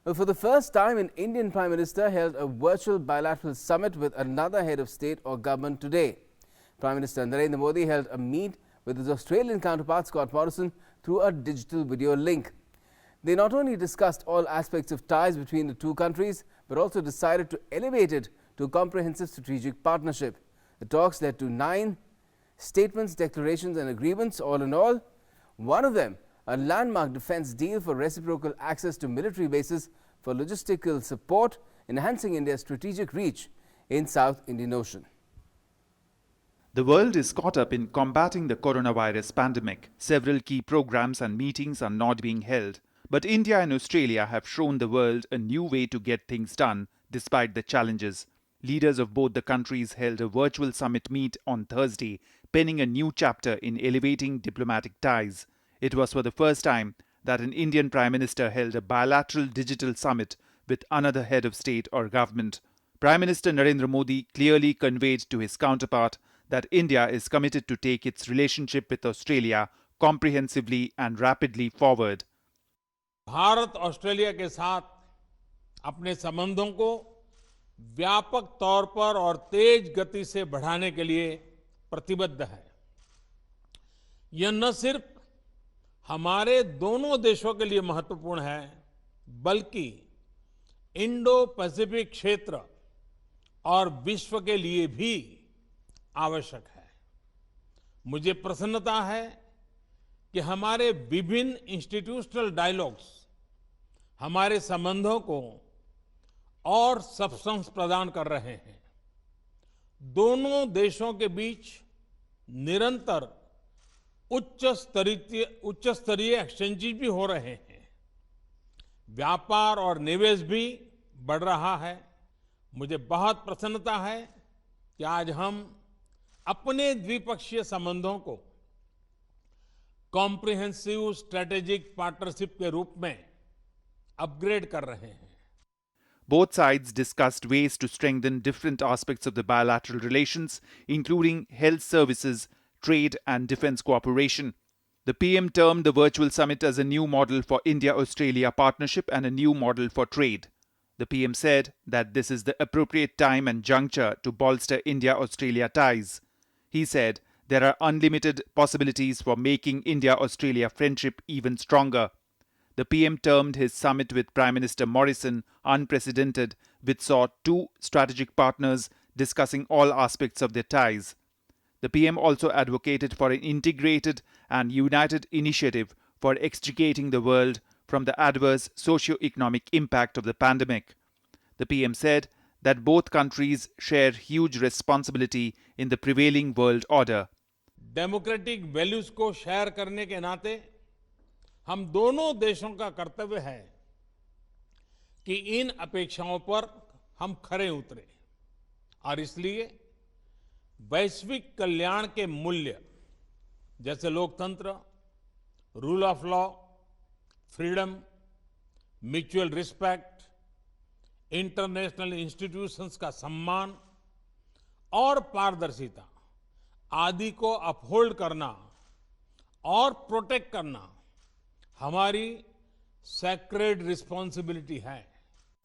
Well, for the first time, an Indian Prime Minister held a virtual bilateral summit with another head of state or government today. Prime Minister Narendra Modi held a meet with his Australian counterpart Scott Morrison through a digital video link. They not only discussed all aspects of ties between the two countries, but also decided to elevate it to a comprehensive strategic partnership. The talks led to 9 statements, declarations and agreements. All in all, one of them, a landmark defence deal for reciprocal access to military bases for logistical support, enhancing India's strategic reach in South Indian Ocean. The world is caught up in combating the coronavirus pandemic. Several key programs and meetings are not being held. But India and Australia have shown the world a new way to get things done despite the challenges. Leaders of both the countries held a virtual summit meet on Thursday, penning a new chapter in elevating diplomatic ties. It was for the first time that an Indian Prime Minister held a bilateral digital summit with another head of state or government. Prime Minister Narendra Modi clearly conveyed to his counterpart that India is committed to take its relationship with Australia comprehensively and rapidly forward. Bharat Australia के साथ अपने संबंधों को व्यापक तौर पर और तेज गति से बढ़ाने के लिए प्रतिबद्ध है। यह न सिर्फ हमारे दोनों देशों के लिए महत्वपूर्ण है, बल्कि इंडो पैसिफिक क्षेत्र और विश्व के लिए भी आवश्यक है। मुझे प्रसन्नता है कि हमारे विभिन्न इंस्टीट्यूशनल डायलॉग्स हमारे संबंधों को और सब्सटेंस प्रदान कर रहे हैं। दोनों देशों के बीच निरंतर उच्च स्तरीय एक्सचेंजेस भी हो रहे हैं। व्यापार और निवेश भी बढ़ रहा है। मुझे बहुत प्रसन्नता है कि आज हम अपने द्विपक्षीय संबंधों को कॉम्प्रिहेंसिव स्ट्रेटेजिक पार्टनरशिप के रूप में अपग्रेड कर रहे हैं। Both sides discussed ways to strengthen different aspects of the bilateral relations, including health services, trade and defence cooperation. The PM termed the virtual summit as a new model for India-Australia partnership and a new model for trade. The PM said that this is the appropriate time and juncture to bolster India-Australia ties. He said there are unlimited possibilities for making India-Australia friendship even stronger. The PM termed his summit with Prime Minister Morrison unprecedented, which saw 2 strategic partners discussing all aspects of their ties. The PM also advocated for an integrated and united initiative for extricating the world from the adverse socio-economic impact of the pandemic. The PM said that both countries share huge responsibility in the prevailing world order. Democratic values को share करने के नाते हम दोनों देशों का कर्तव्य है कि इन अपेक्षाओं पर हम खरे उतरे और इसलिए वैश्विक कल्याण के मूल्य जैसे लोकतंत्र, rule of law, freedom, mutual respect, international institutions का सम्मान और पारदर्शिता आदि को अपहोल्ड करना और प्रोटेक्ट करना हमारी sacred responsibility है.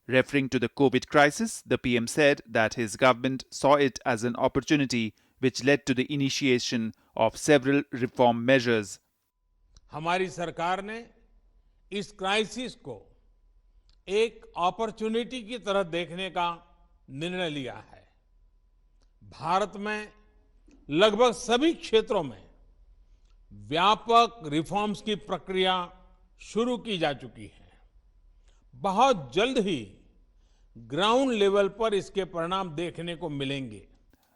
Referring to the COVID crisis, the PM said that his government saw it as an opportunity which led to the initiation of several reform measures. हमारी सरकार ने इस क्राइसिस को एक अपॉर्चुनिटी की तरह देखने का निर्णय लिया है। भारत में लगभग सभी क्षेत्रों में व्यापक रिफॉर्म्स की प्रक्रिया शुरू की जा चुकी है। बहुत जल्द ही ग्राउंड लेवल पर इसके परिणाम देखने को मिलेंगे।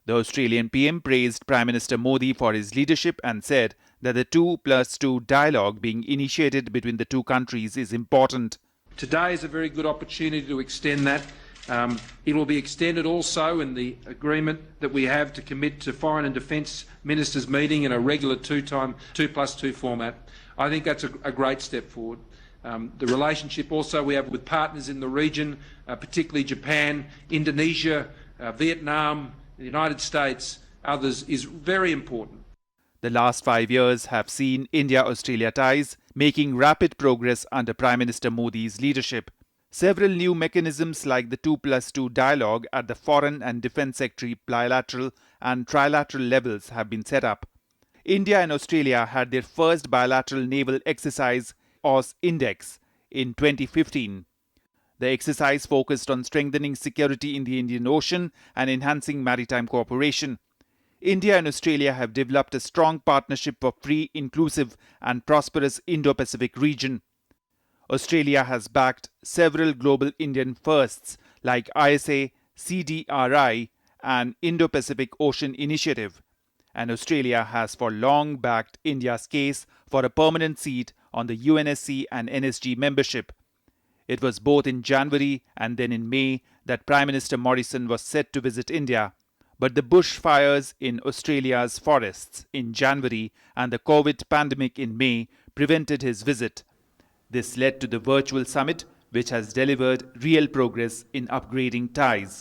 The Australian PM praised Prime Minister Modi for his leadership and said that the 2+2 dialogue being initiated between the two countries is important. Today is a very good opportunity to extend that. It will be extended also in the agreement that we have to commit to Foreign and Defence Ministers meeting in a regular 2+2 format. I think that's a great step forward. The relationship also we have with partners in the region, particularly Japan, Indonesia, Vietnam, the United States, others, is very important. The last 5 years have seen India-Australia ties making rapid progress under Prime Minister Modi's leadership. Several new mechanisms like the 2+2 dialogue at the Foreign and Defence Secretary bilateral and trilateral levels have been set up. India and Australia had their first bilateral naval exercise, AUS-INDEX, in 2015. The exercise focused on strengthening security in the Indian Ocean and enhancing maritime cooperation. India and Australia have developed a strong partnership for free, inclusive and prosperous Indo-Pacific region. Australia has backed several global Indian firsts like ISA, CDRI and Indo-Pacific Ocean Initiative. And Australia has for long backed India's case for a permanent seat on the UNSC and NSG membership. It was both in January and then in May that Prime Minister Morrison was set to visit India. But the bushfires in Australia's forests in January and the COVID pandemic in May prevented his visit. This led to the virtual summit, which has delivered real progress in upgrading ties.